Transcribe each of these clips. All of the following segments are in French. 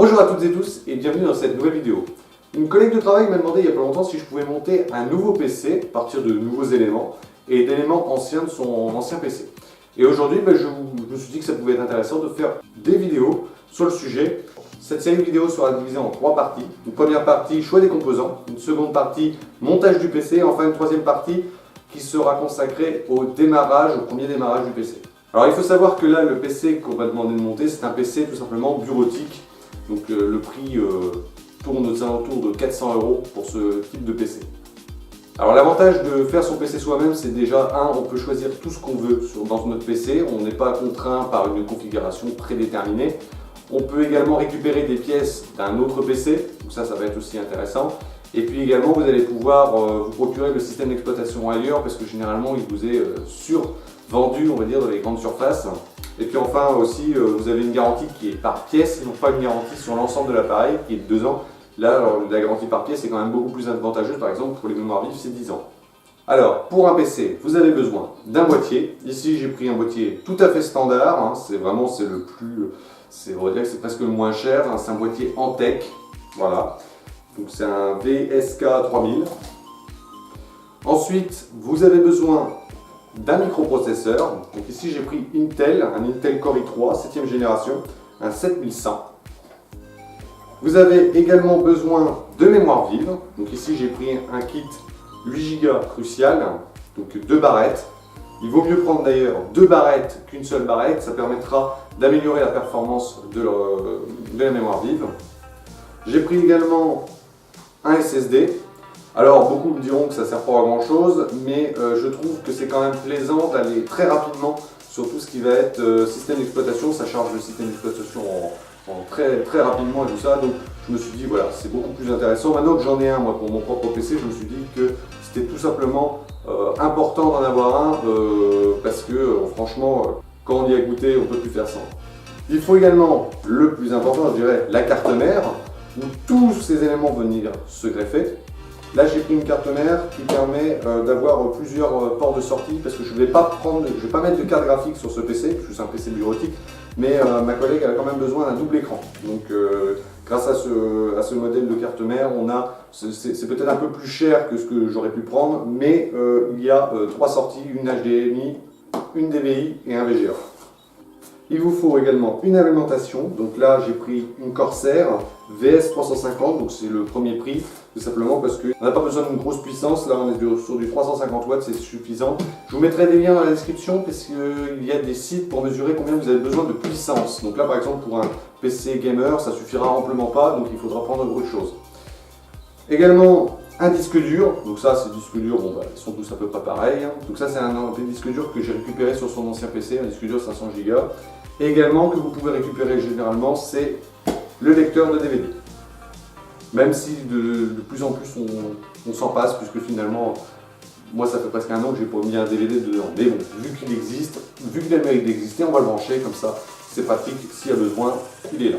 Bonjour à toutes et tous et bienvenue dans cette nouvelle vidéo. Une collègue de travail m'a demandé il y a pas longtemps si je pouvais monter un nouveau PC à partir de nouveaux éléments et d'éléments anciens de son ancien PC. Et aujourd'hui, je me suis dit que ça pouvait être intéressant de faire des vidéos sur le sujet. Cette série de vidéos sera divisée en 3 parties. Une première partie, choix des composants. Une seconde partie, montage du PC. Et enfin, une troisième partie qui sera consacrée au démarrage, au premier démarrage du PC. Alors, il faut savoir que là, le PC qu'on va demander de monter, c'est un PC tout simplement bureautique. Donc, le prix tourne aux alentours de 400 € pour ce type de PC. Alors l'avantage de faire son PC soi-même, c'est déjà, on peut choisir tout ce qu'on veut dans notre PC, on n'est pas contraint par une configuration prédéterminée. On peut également récupérer des pièces d'un autre PC, donc ça va être aussi intéressant. Et puis également, vous allez pouvoir vous procurer le système d'exploitation ailleurs, parce que généralement, il vous est survendu, on va dire, dans les grandes surfaces. Et puis enfin aussi, vous avez une garantie qui est par pièce, et non pas une garantie sur l'ensemble de l'appareil, qui est de 2 ans. Là, alors, la garantie par pièce est quand même beaucoup plus avantageuse, par exemple pour les mémoires vives, c'est 10 ans. Alors, pour un PC, vous avez besoin d'un boîtier. Ici, j'ai pris un boîtier tout à fait standard, c'est le plus, on va dire que c'est presque le moins cher, c'est un boîtier Antec, voilà. Donc c'est un VSK 3000. Ensuite, vous avez besoin d'un microprocesseur. Donc ici, j'ai pris un Intel Core i3, 7ème génération, un 7100. Vous avez également besoin de mémoire vive. Donc ici, j'ai pris un kit 8 Go Crucial, donc 2 barrettes. Il vaut mieux prendre d'ailleurs 2 barrettes qu'une seule barrette, ça permettra d'améliorer la performance de la mémoire vive. J'ai pris également un SSD. Alors beaucoup me diront que ça ne sert pas à grand chose, mais je trouve que c'est quand même plaisant d'aller très rapidement sur tout ce qui va être système d'exploitation. Ça charge le système d'exploitation très rapidement et tout ça, donc je me suis dit voilà, c'est beaucoup plus intéressant. Maintenant que j'en ai un moi pour mon propre PC, je me suis dit que c'était tout simplement important d'en avoir un parce que franchement, quand on y a goûté, on ne peut plus faire sans. Il faut également, le plus important je dirais, la carte mère, où tous ces éléments vont venir se greffer. Là j'ai pris une carte mère qui permet d'avoir plusieurs ports de sortie parce que je ne vais pas mettre de carte graphique sur ce PC, parce que c'est un PC bureautique, mais ma collègue elle a quand même besoin d'un double écran. Donc grâce à ce modèle de carte mère, c'est peut-être un peu plus cher que ce que j'aurais pu prendre, mais il y a 3 sorties, une HDMI, une DVI et un VGA. Il vous faut également une alimentation, donc là j'ai pris une Corsair VS350, donc c'est le premier prix, tout simplement parce qu'on n'a pas besoin d'une grosse puissance, là on est sur du 350 watts, c'est suffisant. Je vous mettrai des liens dans la description parce qu'il y a des sites pour mesurer combien vous avez besoin de puissance. Donc là par exemple pour un PC gamer ça suffira amplement pas, donc il faudra prendre autre chose. Également un disque dur, donc ça ces disques durs, ils sont tous à peu près pareils. Donc ça c'est un disque dur que j'ai récupéré sur son ancien PC, un disque dur 500 Go. Et également que vous pouvez récupérer généralement, c'est le lecteur de DVD. Même si de plus en plus on s'en passe, puisque finalement, moi ça fait presque 1 an que j'ai pas mis un DVD dedans. Mais bon, vu qu'il existe, vu qu'il a le mérite d'exister, on va le brancher comme ça, c'est pratique, s'il y a besoin, il est là.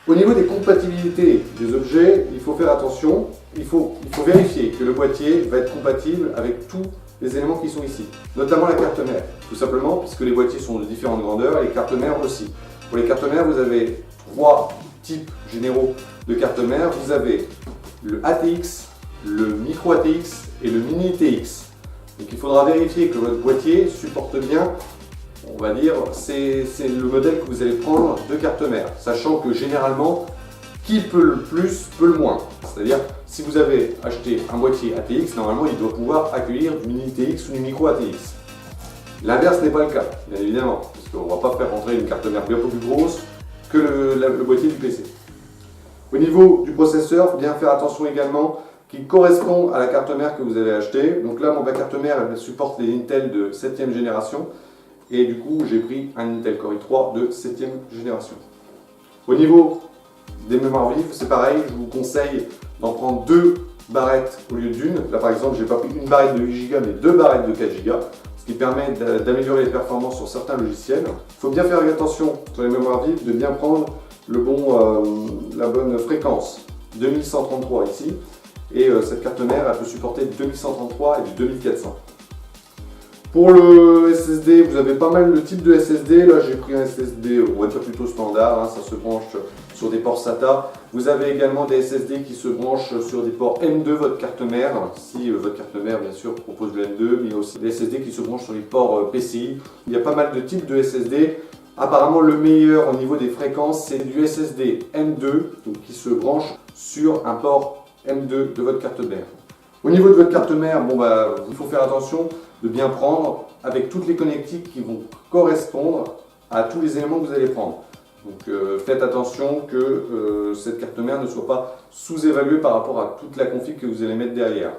Au niveau des compatibilités des objets, il faut faire attention, il faut vérifier que le boîtier va être compatible avec tous les éléments qui sont ici, notamment la carte mère, tout simplement puisque les boîtiers sont de différentes grandeurs et les cartes mères aussi. Pour les cartes mères, vous avez 3 types généraux de cartes mères. Vous avez le ATX, le micro ATX et le mini TX. Donc il faudra vérifier que votre boîtier supporte bien, on va dire, c'est le modèle que vous allez prendre de carte mère, sachant que généralement, qui peut le plus, peut le moins. C'est-à-dire, si vous avez acheté un boîtier ATX, normalement, il doit pouvoir accueillir du mini TX ou du micro ATX. L'inverse n'est pas le cas, bien évidemment, parce qu'on ne va pas faire rentrer une carte mère bien plus grosse que le boîtier du PC. Au niveau du processeur, il faut bien faire attention également qu'il correspond à la carte mère que vous avez achetée. Donc là, ma carte mère, elle supporte les Intel de 7ème génération, et du coup, j'ai pris un Intel Core i3 de 7ème génération. Au niveau des mémoires vives, c'est pareil, je vous conseille d'en prendre 2 barrettes au lieu d'une. Là par exemple, j'ai pas pris une barrette de 8 Go mais 2 barrettes de 4 Go, ce qui permet d'améliorer les performances sur certains logiciels. Il faut bien faire attention sur les mémoires vives, de bien prendre la bonne fréquence. 2133 ici, et cette carte mère elle peut supporter 2133 et du 2400. Pour le SSD, vous avez pas mal de types de SSD. Là, j'ai pris un SSD, on va dire plutôt standard, ça se branche sur des ports SATA. Vous avez également des SSD qui se branchent sur des ports M2, votre carte mère, si votre carte mère bien sûr propose le M2, mais il y a aussi des SSD qui se branchent sur les ports PCI. Il y a pas mal de types de SSD. Apparemment le meilleur au niveau des fréquences, c'est du SSD M2 donc, qui se branche sur un port M2 de votre carte mère. Au niveau de votre carte mère, il faut faire attention de bien prendre avec toutes les connectiques qui vont correspondre à tous les éléments que vous allez prendre. Donc faites attention que cette carte mère ne soit pas sous-évaluée par rapport à toute la config que vous allez mettre derrière.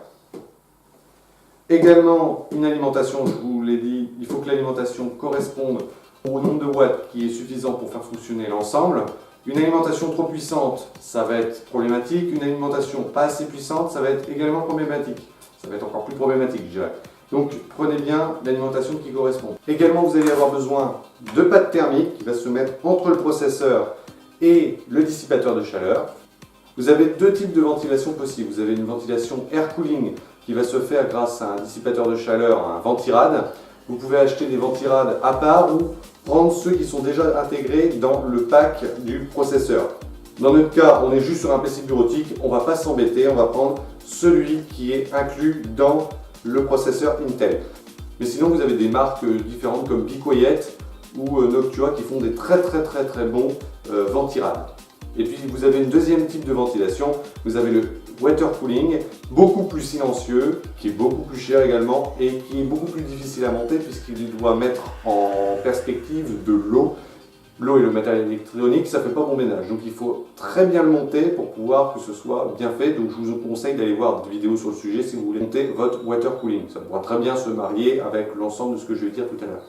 Également, une alimentation, je vous l'ai dit, il faut que l'alimentation corresponde au nombre de watts qui est suffisant pour faire fonctionner l'ensemble. Une alimentation trop puissante, ça va être problématique. Une alimentation pas assez puissante, ça va être également problématique. Ça va être encore plus problématique, je dirais. Donc prenez bien l'alimentation qui correspond. Également, vous allez avoir besoin de pâte thermique qui va se mettre entre le processeur et le dissipateur de chaleur. Vous avez deux types de ventilation possibles. Vous avez une ventilation air cooling qui va se faire grâce à un dissipateur de chaleur, un ventirad. Vous pouvez acheter des ventirades à part ou prendre ceux qui sont déjà intégrés dans le pack du processeur. Dans notre cas, on est juste sur un PC bureautique, on ne va pas s'embêter, on va prendre celui qui est inclus dans le processeur Intel. Mais sinon, vous avez des marques différentes comme Be Quiet ou Noctua qui font des très bons ventirades. Et puis vous avez une deuxième type de ventilation, vous avez le water cooling, beaucoup plus silencieux, qui est beaucoup plus cher également et qui est beaucoup plus difficile à monter puisqu'il doit mettre en perspective de l'eau. L'eau et le matériel électronique, ça ne fait pas bon ménage. Donc il faut très bien le monter pour pouvoir que ce soit bien fait. Donc je vous conseille d'aller voir des vidéos sur le sujet si vous voulez monter votre water cooling. Ça pourra très bien se marier avec l'ensemble de ce que je vais dire tout à l'heure.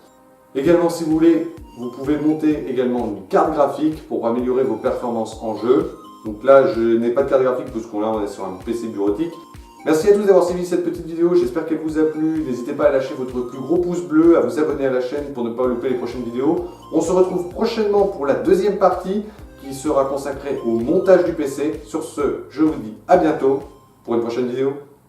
Également, si vous voulez, vous pouvez monter également une carte graphique pour améliorer vos performances en jeu. Donc là, je n'ai pas de carte graphique parce qu'on est sur un PC bureautique. Merci à tous d'avoir suivi cette petite vidéo, j'espère qu'elle vous a plu. N'hésitez pas à lâcher votre plus gros pouce bleu, à vous abonner à la chaîne pour ne pas louper les prochaines vidéos. On se retrouve prochainement pour la deuxième partie qui sera consacrée au montage du PC. Sur ce, je vous dis à bientôt pour une prochaine vidéo.